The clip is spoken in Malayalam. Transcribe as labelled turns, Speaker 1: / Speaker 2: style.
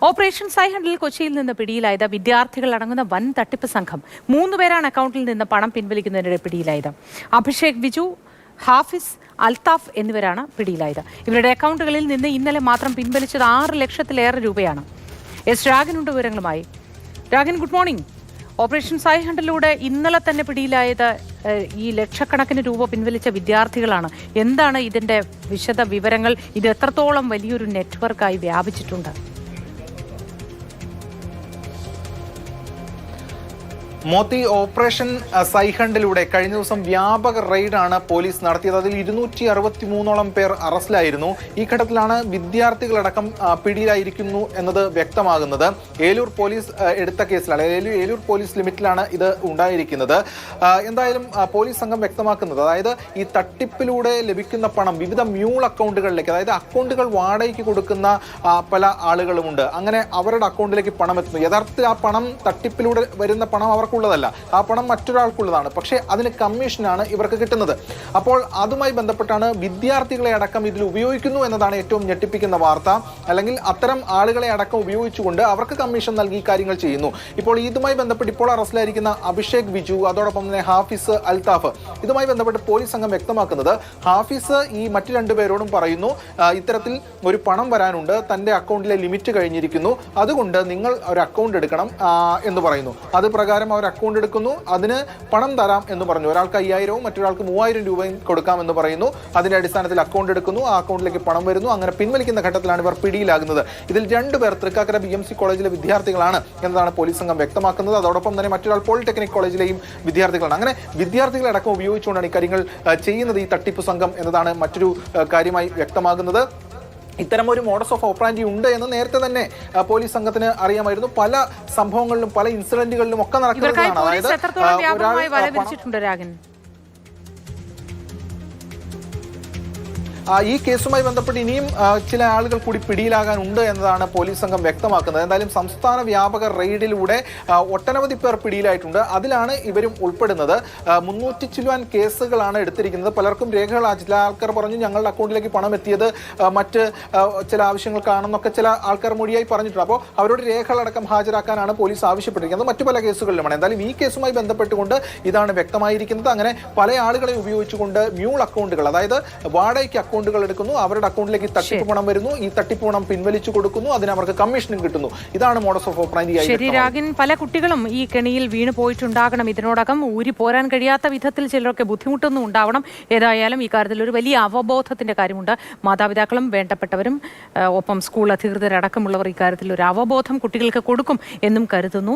Speaker 1: ഓപ്പറേഷൻ സൈഹണ്ടിൽ കൊച്ചിയിൽ നിന്ന് പിടിയിലായത് വിദ്യാർത്ഥികൾ അടങ്ങുന്ന വൻ തട്ടിപ്പ് സംഘം. 3 പേരാണ് അക്കൗണ്ടിൽ നിന്ന് പണം പിൻവലിക്കുന്നതിനിടെ പിടിയിലായത്. അഭിഷേക്, വിജു, ഹാഫിസ്, അൽത്താഫ് എന്നിവരാണ് പിടിയിലായത്. ഇവരുടെ അക്കൗണ്ടുകളിൽ നിന്ന് ഇന്നലെ മാത്രം പിൻവലിച്ചത് 6 ലക്ഷത്തിലേറെ രൂപയാണ്. എസ് രാഗനുണ്ട് വിവരങ്ങളുമായി. Ragan, good morning. ഓപ്പറേഷൻ സൈഹണ്ടിലൂടെ ഇന്നലെ തന്നെ പിടിയിലായത് ഈ ലക്ഷക്കണക്കിന് രൂപ പിൻവലിച്ച വിദ്യാർത്ഥികളാണ്. എന്താണ് ഇതിന്റെ വിശദ വിവരങ്ങൾ? ഇത് എത്രത്തോളം വലിയൊരു നെറ്റ്വർക്കായി വ്യാപിച്ചിട്ടുണ്ട്?
Speaker 2: മോത്തി, ഓപ്പറേഷൻ സൈഹണ്ടിലൂടെ കഴിഞ്ഞ ദിവസം വ്യാപക റെയ്ഡാണ് പോലീസ് നടത്തിയത്. അതിൽ 263ഓളം പേർ അറസ്റ്റിലായിരുന്നു. ഈ ഘട്ടത്തിലാണ് വിദ്യാർത്ഥികളടക്കം പിടിയിലായിരിക്കുന്നു എന്നത് വ്യക്തമാകുന്നത്. ഏലൂർ പോലീസ് എടുത്ത കേസിലാണ്, ഏലൂർ പോലീസ് ലിമിറ്റിലാണ് ഇത് ഉണ്ടായിരിക്കുന്നത്. എന്തായാലും പോലീസ് സംഘം വ്യക്തമാക്കുന്നത്, അതായത് ഈ തട്ടിപ്പിലൂടെ ലഭിക്കുന്ന പണം വിവിധ മ്യൂൾ അക്കൗണ്ടുകളിലേക്ക്, അതായത് അക്കൗണ്ടുകൾ വാടകയ്ക്ക് കൊടുക്കുന്ന പല ആളുകളുമുണ്ട്. അങ്ങനെ അവരുടെ അക്കൗണ്ടിലേക്ക് പണം എത്തുന്നു. യഥാർത്ഥത്തിൽ ആ പണം, തട്ടിപ്പിലൂടെ വരുന്ന പണം അവർക്ക് ുള്ളതല്ല, ആ പണം മറ്റൊരാൾക്കുള്ളതാണ്. പക്ഷേ അതിന് കമ്മീഷനാണ് ഇവർക്ക് കിട്ടുന്നത്. അപ്പോൾ അതുമായി ബന്ധപ്പെട്ടാണ് വിദ്യാർത്ഥികളെ അടക്കം ഇതിൽ ഉപയോഗിക്കുന്നു എന്നതാണ് ഏറ്റവും ഞെട്ടിപ്പിക്കുന്ന വാർത്ത. അല്ലെങ്കിൽ അത്തരം ആളുകളെ അടക്കം ഉപയോഗിച്ചുകൊണ്ട് അവർക്ക് കമ്മീഷൻ നൽകി കാര്യങ്ങൾ ചെയ്യുന്നു. ഇപ്പോൾ ഇതുമായി ബന്ധപ്പെട്ട് ഇപ്പോൾ അറസ്റ്റിലായിരിക്കുന്ന അഭിഷേക്, വിജു, അതോടൊപ്പം തന്നെ ഹാഫിസ്, അൽത്താഫ്, ഇതുമായി ബന്ധപ്പെട്ട് പോലീസ് സംഘം വ്യക്തമാക്കുന്നത്, ഹാഫിസ് ഈ മറ്റു 2 പേരോടും പറയുന്നു, ഇത്തരത്തിൽ ഒരു പണം വരാനുണ്ട്, തന്റെ അക്കൗണ്ടിലെ ലിമിറ്റ് കഴിഞ്ഞിരിക്കുന്നു, അതുകൊണ്ട് നിങ്ങൾ ഒരു അക്കൗണ്ട് എടുക്കണം എന്ന് പറയുന്നു. അത് പ്രകാരം അവർ അക്കൗണ്ട് എടുക്കുന്നു. അതിന് പണം തരാം എന്ന് പറഞ്ഞു. ഒരാൾക്ക് 5000 മറ്റൊരാൾക്ക് 3000 രൂപയും കൊടുക്കാമെന്ന് പറയുന്നു. അതിന്റെ അടിസ്ഥാനത്തിൽ അക്കൗണ്ട് എടുക്കുന്നു. ആ അക്കൗണ്ടിലേക്ക് പണം വരുന്നു. അങ്ങനെ പിൻവലിക്കുന്ന ഘട്ടത്തിലാണ് ഇവർ പിടിയിലാകുന്നത്. ഇതിൽ 2 പേർ തൃക്കാക്കര BMC കോളേജിലെ വിദ്യാർത്ഥികളാണ് എന്നതാണ് പോലീസ് സംഘം വ്യക്തമാക്കുന്നത്. അതോടൊപ്പം തന്നെ മറ്റൊരാൾ പോളിടെക്നിക് കോളേജിലെയും വിദ്യാർത്ഥികളാണ്. അങ്ങനെ വിദ്യാർത്ഥികളടക്കം ഉപയോഗിച്ചുകൊണ്ടാണ് ഇക്കാര്യങ്ങൾ ചെയ്യുന്നത് ഈ തട്ടിപ്പ് സംഘം എന്നതാണ് മറ്റൊരു കാര്യമായി വ്യക്തമാകുന്നത്. ഇത്തരം ഒരു മോഡസ് ഓഫ് ഓപ്പറാൻഡി ഉണ്ട് എന്ന് നേരത്തെ തന്നെ പോലീസ് സംഘത്തിന് അറിയാമായിരുന്നു. പല സംഭവങ്ങളിലും, പല ഇൻസിഡന്റുകളിലും ഒക്കെ നടക്കുന്നതാണ്.
Speaker 1: അതായത്
Speaker 2: ഈ കേസുമായി ബന്ധപ്പെട്ട് ഇനിയും ചില ആളുകൾ കൂടി പിടിയിലാകാനുണ്ട് എന്നതാണ് പോലീസ് സംഘം വ്യക്തമാക്കുന്നത്. എന്തായാലും സംസ്ഥാന വ്യാപക റെയ്ഡിലൂടെ ഒട്ടനവധി പേർ പിടിയിലായിട്ടുണ്ട്. അതിലാണ് ഇവരും ഉൾപ്പെടുന്നത്. 300 ചില്ലുവാൻ കേസുകളാണ് എടുത്തിരിക്കുന്നത്. പലർക്കും രേഖകൾ, ചില ആൾക്കാർ പറഞ്ഞു ഞങ്ങളുടെ അക്കൗണ്ടിലേക്ക് പണം എത്തിയത് മറ്റ് ചില ആവശ്യങ്ങൾക്കാണെന്നൊക്കെ ചില ആൾക്കാർ മൊഴിയായി പറഞ്ഞിട്ടുണ്ട്. അപ്പോൾ അവരോട് രേഖകളടക്കം ഹാജരാക്കാനാണ് പോലീസ് ആവശ്യപ്പെട്ടിരിക്കുന്നത്. മറ്റു പല കേസുകളിലുമാണ്. എന്തായാലും ഈ കേസുമായി ബന്ധപ്പെട്ടുകൊണ്ട് ഇതാണ് വ്യക്തമായിരിക്കുന്നത്. അങ്ങനെ പല ആളുകളെ ഉപയോഗിച്ചുകൊണ്ട് മ്യൂൾ അക്കൗണ്ടുകൾ, അതായത് വാടകയ്ക്ക് അക്കൗണ്ടുകൾ എടുക്കുന്നു, അവരുടെ അക്കൗണ്ടിലേക്ക് തട്ടിപ്പ് പണം വരുന്നു, ഈ തട്ടിപ്പ് പണം പിൻവലിച്ചു കൊടുക്കുന്നു, അതിന് അവർക്ക് കമ്മീഷനും കിട്ടുന്നു. ഇതാണ് മോഡസ് ഓഫ് ഓപ്പറാൻഡി.
Speaker 1: ശരി രാഗൻ, പല കുട്ടികളും ഈ കെണിയിൽ വീണ് പോയിട്ടുണ്ടാകണം. ഇതിനോടകം ഊരി പോരാൻ കഴിയാത്ത വിധത്തിൽ ചിലരൊക്കെ ബുദ്ധിമുട്ടൊന്നും ഉണ്ടാവണം. ഏതായാലും ഈ കാര്യത്തിൽ ഒരു വലിയ അവബോധത്തിന്റെ കാര്യമുണ്ട്. മാതാപിതാക്കളും വേണ്ടപ്പെട്ടവരും ഒപ്പം സ്കൂൾ അധികൃതരടക്കമുള്ളവർ ഇക്കാര്യത്തിൽ ഒരു അവബോധം കുട്ടികൾക്ക് കൊടുക്കും എന്നും കരുതുന്നു.